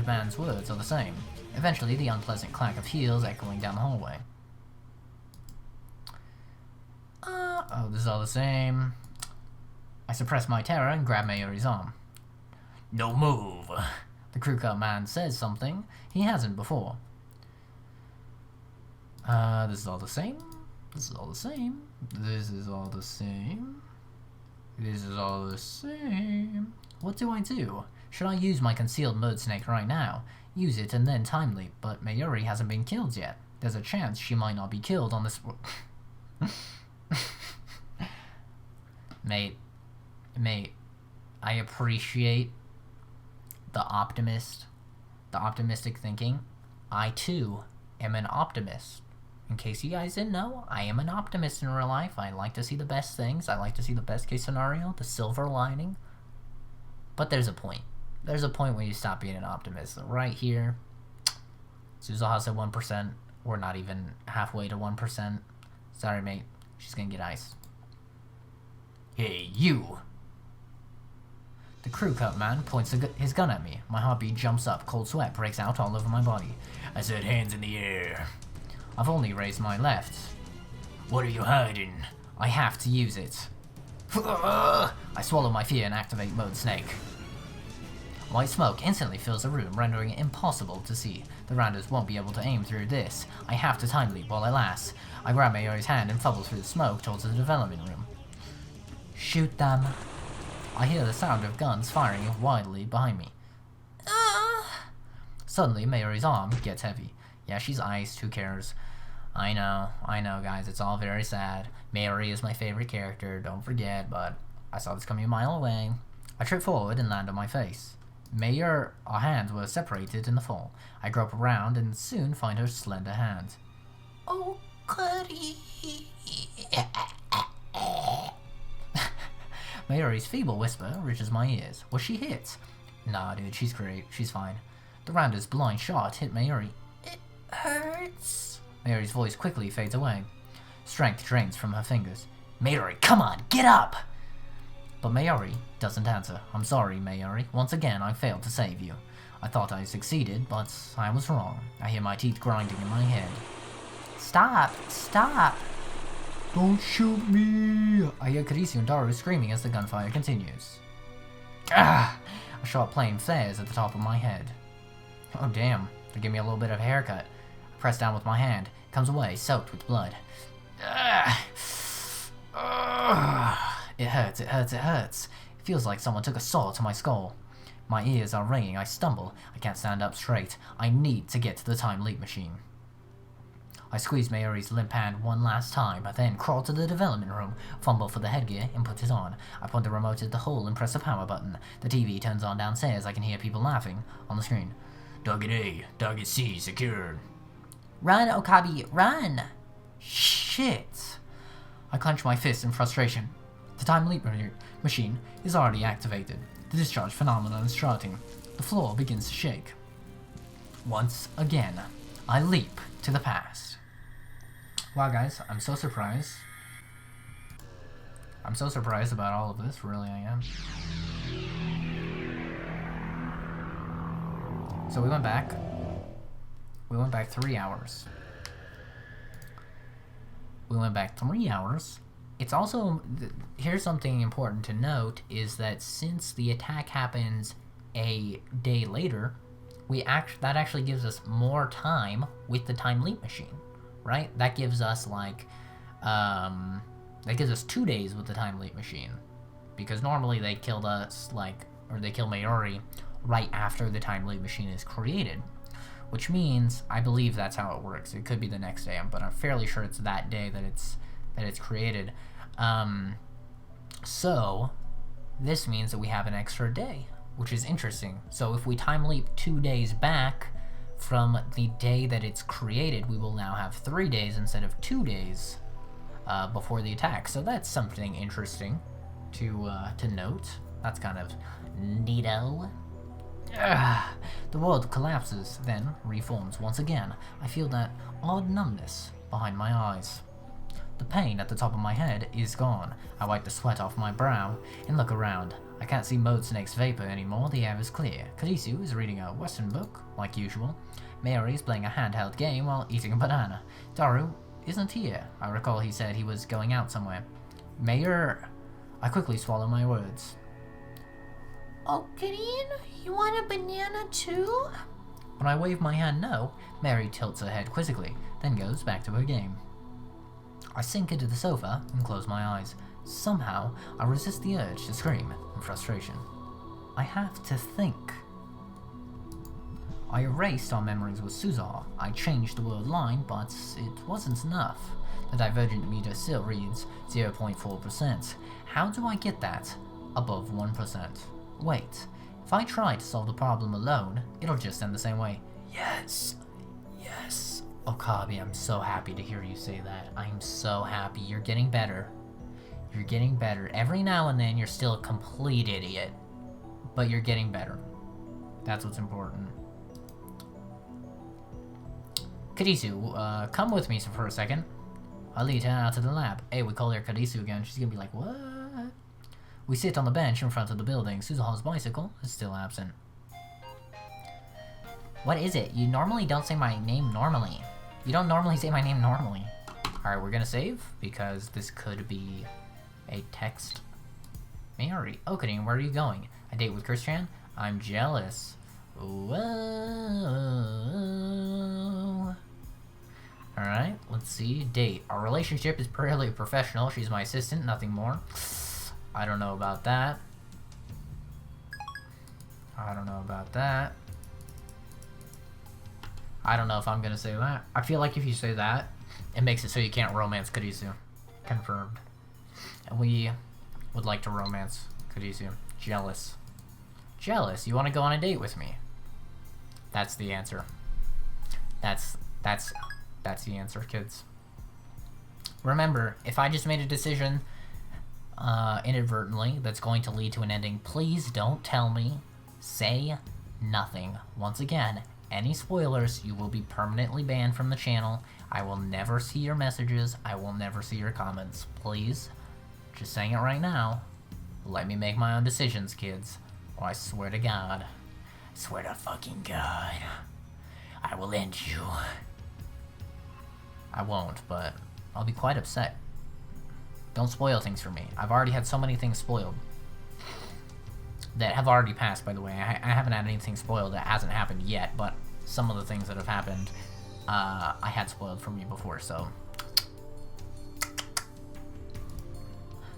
Speaker 1: man's words are the same. Eventually, the unpleasant clack of heels echoing down the hallway. Oh, this is all the same. I suppress my terror and grab Mayuri's arm.
Speaker 2: No move.
Speaker 1: The crew cut man says something he hasn't before. This is all the same. This is all the same. This is all the same. This is all the same. What do I do? Should I use my concealed mode snake right now? Use it and then time leap, but Mayuri hasn't been killed yet. There's a chance she might not be killed on this... Mate, I appreciate the optimistic thinking. I too am an optimist. In case you guys didn't know, I am an optimist in real life. I like to see the best things. I like to see the best case scenario, the silver lining. But there's a point. There's a point when you stop being an optimist. Right here, Suzuha said 1%. We're not even halfway to 1%. Sorry, mate. She's gonna get iced.
Speaker 2: Hey, you!
Speaker 1: The crew cut man points his gun at me. My heartbeat jumps up. Cold sweat breaks out all over my body.
Speaker 2: I said hands in the air.
Speaker 1: I've only raised my left.
Speaker 2: What are you hiding?
Speaker 1: I have to use it. I swallow my fear and activate mode snake. White smoke instantly fills the room, rendering it impossible to see. The rounders won't be able to aim through this. I have to time leap while it lasts. I grab Mayuri's hand and fumble through the smoke towards the development room. Shoot them. I hear the sound of guns firing wildly behind me. Suddenly, Mayuri's arm gets heavy. Yeah, she's iced, who cares? I know, guys, it's all very sad. Mayuri is my favorite character, don't forget, but I saw this coming a mile away. I trip forward and land on my face. Our hands were separated in the fall. I grope around and soon find her slender hand.
Speaker 3: Oh, goody.
Speaker 1: Mayuri's feeble whisper reaches my ears. Was she hit? Nah, dude, she's great. She's fine. The rounder's blind shot hit Mayuri.
Speaker 3: It hurts.
Speaker 1: Mayuri's voice quickly fades away. Strength drains from her fingers. Mayuri, come on, get up! But Mayuri doesn't answer. I'm sorry, Mayuri. Once again, I failed to save you. I thought I succeeded, but I was wrong. I hear my teeth grinding in my head.
Speaker 3: Stop! Stop!
Speaker 1: Don't shoot me! I hear Karisu and Daru screaming as the gunfire continues. Ah! A sharp plane flares at the top of my head. Oh damn, they give me a little bit of a haircut. I press down with my hand. It comes away, soaked with blood. Ah! It hurts, it hurts, it hurts. It feels like someone took a saw to my skull. My ears are ringing, I stumble. I can't stand up straight. I need to get to the time leap machine. I squeeze Mayuri's limp hand one last time, then crawl to the development room, fumble for the headgear, and put it on. I point the remote at the hole and press the power button. The TV turns on downstairs. I can hear people laughing on the screen.
Speaker 2: Target A, target C secured.
Speaker 3: Run, Okabe, run!
Speaker 1: Shit! I clench my fist in frustration. The time leap machine is already activated. The discharge phenomenon is starting. The floor begins to shake. Once again, I leap to the past. Wow, guys, I'm so surprised. I'm so surprised about all of this, really I am. So we went back 3 hours. We went back 3 hours. It's also, here's something important to note, is that since the attack happens a day later, that actually gives us more time with the time leap machine, right? That gives us that gives us 2 days with the time leap machine, because normally they killed us they kill Mayuri right after the time leap machine is created, which means I believe that's how it works. It could be the next day, but I'm fairly sure it's that day that it's created. So this means that we have an extra day, which is interesting. So if we time leap 2 days back from the day that it's created, we will now have 3 days instead of 2 days before the attack. So that's something interesting to note. That's kind of neato. The world collapses, then reforms once again. I feel that odd numbness behind my eyes. The pain at the top of my head is gone. I wipe the sweat off my brow and look around. I can't see Mode Snake's vapor anymore, the air is clear. Karisu is reading a western book, like usual. Mary is playing a handheld game while eating a banana. Daru isn't here. I recall he said he was going out somewhere. Mayor... I quickly swallow my words.
Speaker 3: Ocarine, you want a banana too?
Speaker 1: When I wave my hand no, Mary tilts her head quizzically, then goes back to her game. I sink into the sofa and close my eyes. Somehow, I resist the urge to scream in frustration. I have to think. I erased our memories with Suzaha. I changed the word line, but it wasn't enough. The divergent meter still reads 0.4%. How do I get that above 1%? Wait, if I try to solve the problem alone, it'll just end the same way. Yes, yes. Okabe, I'm so happy to hear you say that. I'm so happy. You're getting better. You're getting better. Every now and then you're still a complete idiot, but you're getting better. That's what's important. Karisu, come with me for a second. I'll lead her out to the lab. Hey, we call her Karisu again. She's gonna be like, what? We sit on the bench in front of the building. Suzaha's bicycle is still absent.
Speaker 3: What is it? You normally don't say my name normally. You don't normally say my name normally.
Speaker 1: Alright, we're gonna save, because this could be a text. Mary, Ocarine, where are you going? A date with Christian? I'm jealous. Whoa. Alright, let's see. Date. Our relationship is purely professional. She's my assistant, nothing more. I don't know about that. I don't know about that. I don't know if I'm gonna say that. I feel like if you say that, it makes it so you can't romance Karisu. Confirmed. And we would like to romance Karisu. Jealous. Jealous? You want to go on a date with me? That's the answer. That's the answer, kids. Remember, if I just made a decision inadvertently that's going to lead to an ending, please don't tell me. Say nothing. Once again, any spoilers, you will be permanently banned from the channel. I will never see your messages. I will never see your comments. Please, just saying it right now. Let me make my own decisions, kids. Or I swear to God. I swear to fucking God. I will end you. I won't, but I'll be quite upset. Don't spoil things for me. I've already had so many things spoiled. That have already passed, by the way. I haven't had anything spoiled that hasn't happened yet, but some of the things that have happened, I had spoiled from you before, so.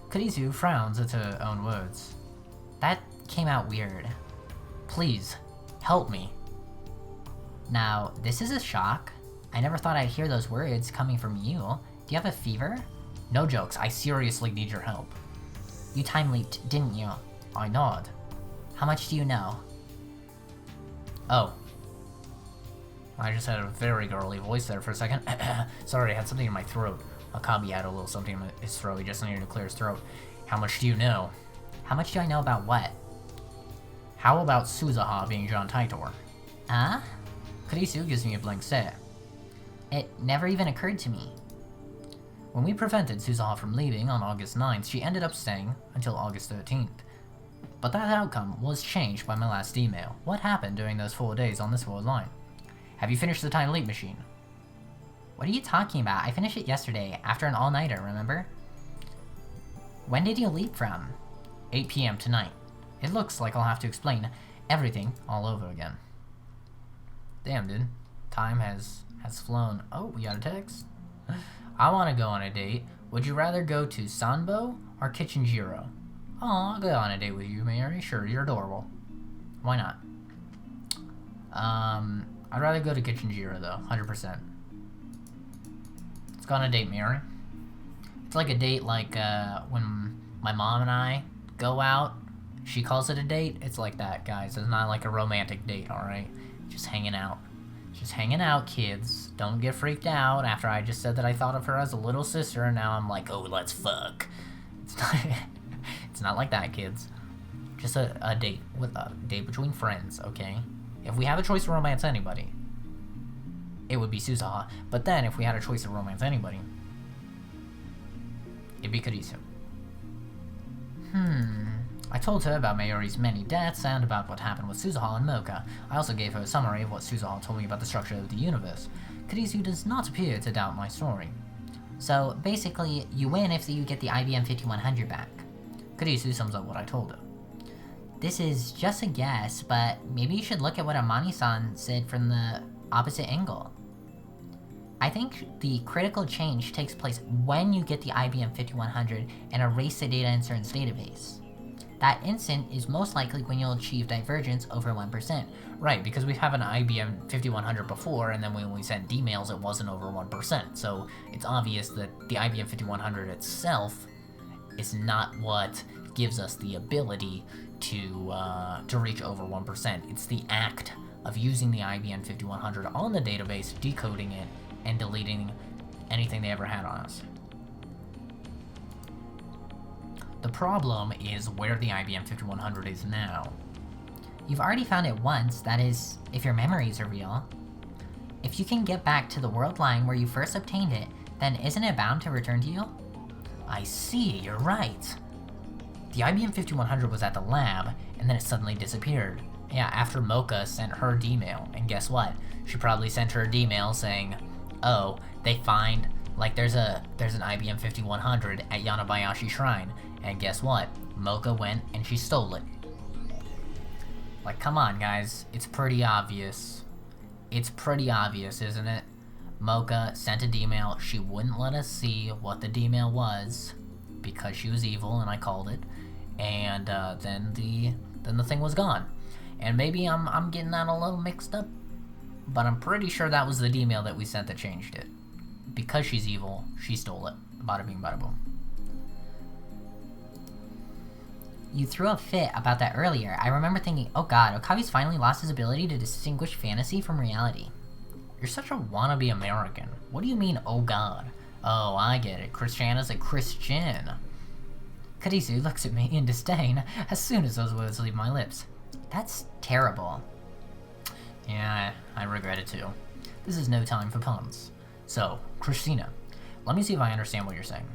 Speaker 1: Karisu frowns at her own words.
Speaker 3: That came out weird.
Speaker 1: Please, help me.
Speaker 3: Now, this is a shock. I never thought I'd hear those words coming from you. Do you have a fever?
Speaker 1: No jokes, I seriously need your help.
Speaker 3: You time leaped, didn't you?
Speaker 1: I nod.
Speaker 3: How much do you know?
Speaker 1: Oh. I just had a very girly voice there for a second. Sorry, I had something in my throat. Akabi had a little something in his throat. He just needed to clear his throat. How much do you know?
Speaker 3: How much do I know about what?
Speaker 1: How about Suzaha being John Taitor?
Speaker 3: Huh?
Speaker 1: Karisu gives me a blank stare.
Speaker 3: It never even occurred to me.
Speaker 1: When we prevented Suzaha from leaving on August 9th, she ended up staying until August 13th. But that outcome was changed by my last email. What happened during those 4 days on this world line? Have you finished the time leap machine?
Speaker 3: What are you talking about? I finished it yesterday, after an all-nighter, remember? When did you leap from?
Speaker 1: 8 PM tonight. It looks like I'll have to explain everything all over again. Damn, dude. Time has flown. Oh, we got a text. I want to go on a date. Would you rather go to Sanbo or Kitchenjiro? Oh, I'll go on a date with you, Mary. Sure, you're adorable. Why not? I'd rather go to Kitchenjiro, though. 100%. Let's go on a date, Mary. It's like a date like, when my mom and I go out. She calls it a date. It's like that, guys. It's not like a romantic date, alright? Just hanging out. Just hanging out, kids. Don't get freaked out after I just said that I thought of her as a little sister, and now I'm like, oh, let's fuck. It's not like that, kids. Just a date with a date between friends, okay? If we have a choice to romance anybody, it would be Suzuha. But then, if we had a choice to romance anybody, it'd be Kurisu. I told her about Mayuri's many deaths and about what happened with Suzuha and Mocha. I also gave her a summary of what Suzuha told me about the structure of the universe. Kurisu does not appear to doubt my story.
Speaker 3: So, basically, you win if you get the IBM 5100 back.
Speaker 1: Kurisu sums up what I told her.
Speaker 3: This is just a guess, but maybe you should look at what Amani-san said from the opposite angle. I think the critical change takes place when you get the IBM 5100 and erase the data in CERN's database. That instant is most likely when you'll achieve divergence over 1%.
Speaker 1: Right, because we have an IBM 5100 before, and then when we sent D-mails, it wasn't over 1%. So it's obvious that the IBM 5100 itself is not what gives us the ability to reach over 1%. It's the act of using the IBM 5100 on the database, decoding it, and deleting anything they ever had on us. The problem is where the IBM 5100 is now.
Speaker 3: You've already found it once, that is, if your memories are real. If you can get back to the world line where you first obtained it, then isn't it bound to return to you?
Speaker 1: I see, you're right. The IBM 5100 was at the lab, and then it suddenly disappeared. Yeah, after Mocha sent her D-mail, and guess what? She probably sent her a D-mail saying, oh, they find, like, there's an IBM 5100 at Yanabayashi Shrine, and guess what? Mocha went and she stole it. Like, come on, guys. It's pretty obvious. It's pretty obvious, isn't it? Mocha sent a D-mail. She wouldn't let us see what the D-mail was because she was evil, and I called it. And then the thing was gone. And maybe I'm getting that a little mixed up, but I'm pretty sure that was the D-mail that we sent that changed it. Because she's evil, she stole it. Bada bing, bada boom.
Speaker 3: You threw a fit about that earlier. I remember thinking, oh god, Okabe's finally lost his ability to distinguish fantasy from reality.
Speaker 1: You're such a wannabe American. What do you mean, oh god? Oh, I get it. Christiana's a Christian.
Speaker 3: Kurisu looks at me in disdain as soon as those words leave my lips. That's terrible.
Speaker 1: Yeah, I regret it too. This is no time for puns. So, Christina, let me see if I understand what you're saying.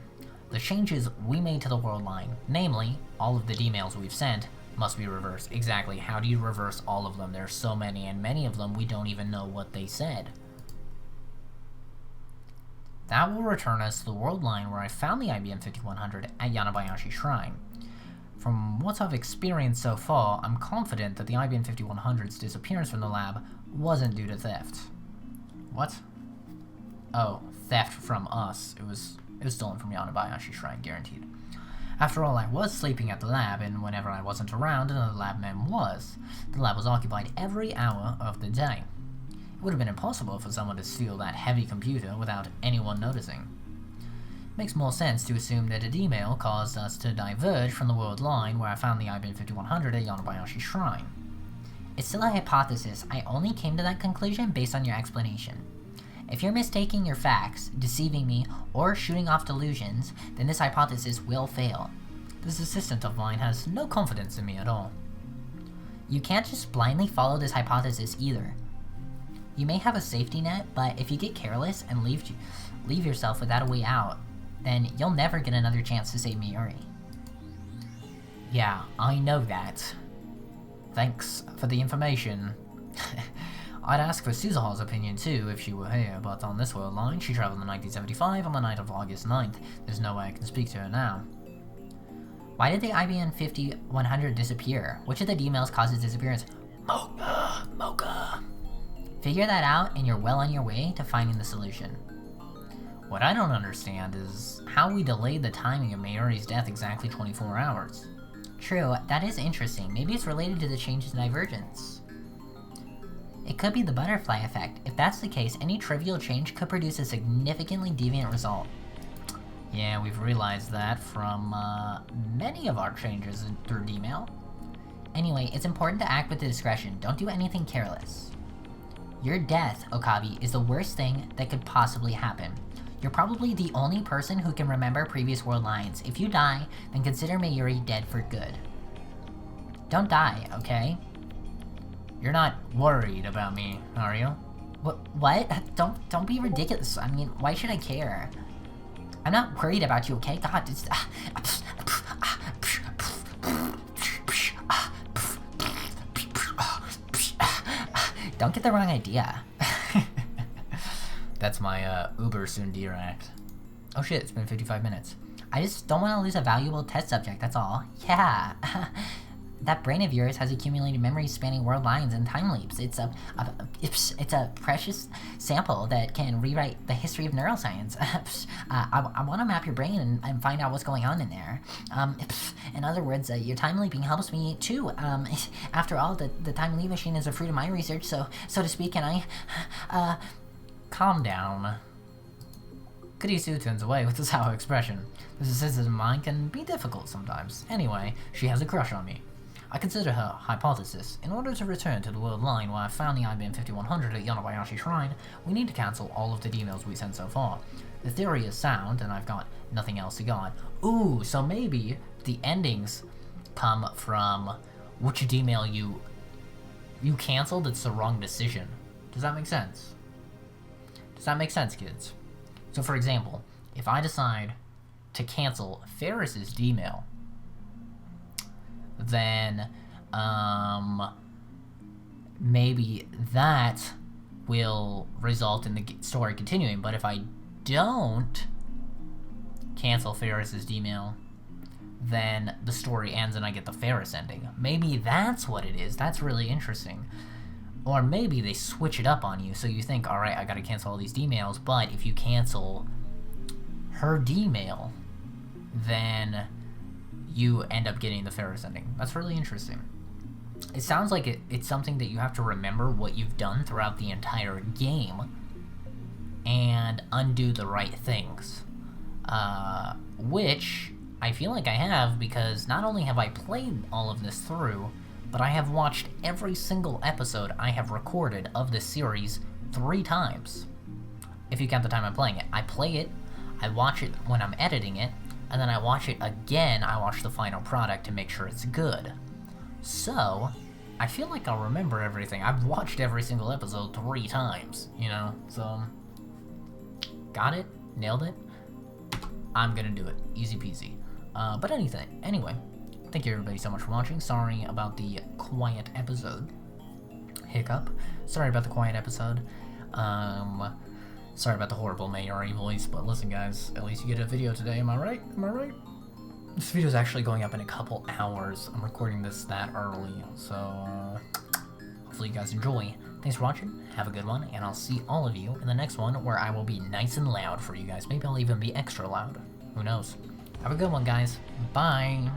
Speaker 1: The changes we made to the world line, namely, all of the D-mails we've sent, must be reversed. Exactly, how do you reverse all of them? There's so many, and many of them we don't even know what they said. That will return us to the world line where I found the IBM 5100 at Yanabayashi Shrine. From what I've experienced so far, I'm confident that the IBM 5100's disappearance from the lab wasn't due to theft. What? Oh, theft from us. It was stolen from Yanabayashi Shrine, guaranteed. After all, I was sleeping at the lab, and whenever I wasn't around, another lab man was. The lab was occupied every hour of the day. It would have been impossible for someone to steal that heavy computer without anyone noticing. It makes more sense to assume that a D-mail caused us to diverge from the world line where I found the IBM 5100 at Yanabayashi Shrine.
Speaker 3: It's still a hypothesis. I only came to that conclusion based on your explanation. If you're mistaking your facts, deceiving me, or shooting off delusions, then this hypothesis will fail.
Speaker 1: This assistant of mine has no confidence in me at all.
Speaker 3: You can't just blindly follow this hypothesis either. You may have a safety net, but if you get careless and leave yourself without a way out, then you'll never get another chance to save Mayuri.
Speaker 1: Yeah, I know that. Thanks for the information. I'd ask for Suzuha's opinion too if she were here, but on this world line, she traveled in 1975 on the night of August 9th. There's no way I can speak to her now.
Speaker 3: Why did the IBM 5100 disappear? Which of the D-mails caused its disappearance?
Speaker 1: Mocha.
Speaker 3: Figure that out and you're well on your way to finding the solution.
Speaker 1: What I don't understand is how we delayed the timing of Mayuri's death exactly 24 hours.
Speaker 3: True, that is interesting. Maybe it's related to the changes in divergence. It could be the butterfly effect. If that's the case, any trivial change could produce a significantly deviant result.
Speaker 1: Yeah, we've realized that from many of our changes through D-mail.
Speaker 3: Anyway, it's important to act with discretion. Don't do anything careless. Your death, Okabe, is the worst thing that could possibly happen. You're probably the only person who can remember previous world lines. If you die, then consider Mayuri dead for good. Don't die, okay?
Speaker 2: You're not worried about me, are you?
Speaker 3: What? Don't be ridiculous. I mean, why should I care? I'm not worried about you, okay? God, it's... Don't get the wrong idea.
Speaker 2: That's my Uber Sundir act.
Speaker 3: Oh shit, it's been 55 minutes. I just don't want to lose a valuable test subject, that's all. Yeah. That brain of yours has accumulated memories spanning world lines and time leaps. It's a precious sample that can rewrite the history of neuroscience. I want to map your brain and find out what's going on in there. In other words, your time leaping helps me too. After all, the time leap machine is a fruit of my research, so to speak, and I...
Speaker 2: Calm down. Goody Sue turns away with a sour expression. This assistant of mine can be difficult sometimes. Anyway, she has a crush on me. I consider her hypothesis. In order to return to the world line where I found the IBM 5100 at Yonabayashi Shrine, we need to cancel all of the emails we sent so far. The theory is sound, and I've got nothing else to go on. Ooh, so maybe the endings come from which email you canceled. It's the wrong decision. Does that make sense? Does that make sense, kids? So for example, if I decide to cancel Ferris's email, then maybe that will result in the story continuing. But if I don't cancel Ferris's email, then the story ends and I get the Ferris ending. Maybe that's what it is. That's really interesting. Or maybe they switch it up on you, so you think, alright, I gotta cancel all these emails, but if you cancel her email, then you end up getting the Ferris ending. That's really interesting. It sounds like it's something that you have to remember what you've done throughout the entire game and undo the right things. Which I feel like I have, because not only have I played all of this through, but I have watched every single episode I have recorded of this series 3 times. If you count the time I'm playing it. I play it, I watch it when I'm editing it, and then I watch it again. I watch the final product to make sure it's good. So, I feel like I'll remember everything. I've watched every single episode 3 times, you know? So, got it? Nailed it? I'm gonna do it. Easy peasy. But anyway, thank you everybody so much for watching. Sorry about the quiet episode. Hiccup. Sorry about the quiet episode. Sorry about the horrible Mayuri voice, but listen guys, at least you get a video today, am I right? Am I right? This video is actually going up in a couple hours. I'm recording this that early, so hopefully you guys enjoy. Thanks for watching, have a good one, and I'll see all of you in the next one where I will be nice and loud for you guys. Maybe I'll even be extra loud. Who knows? Have a good one, guys. Bye!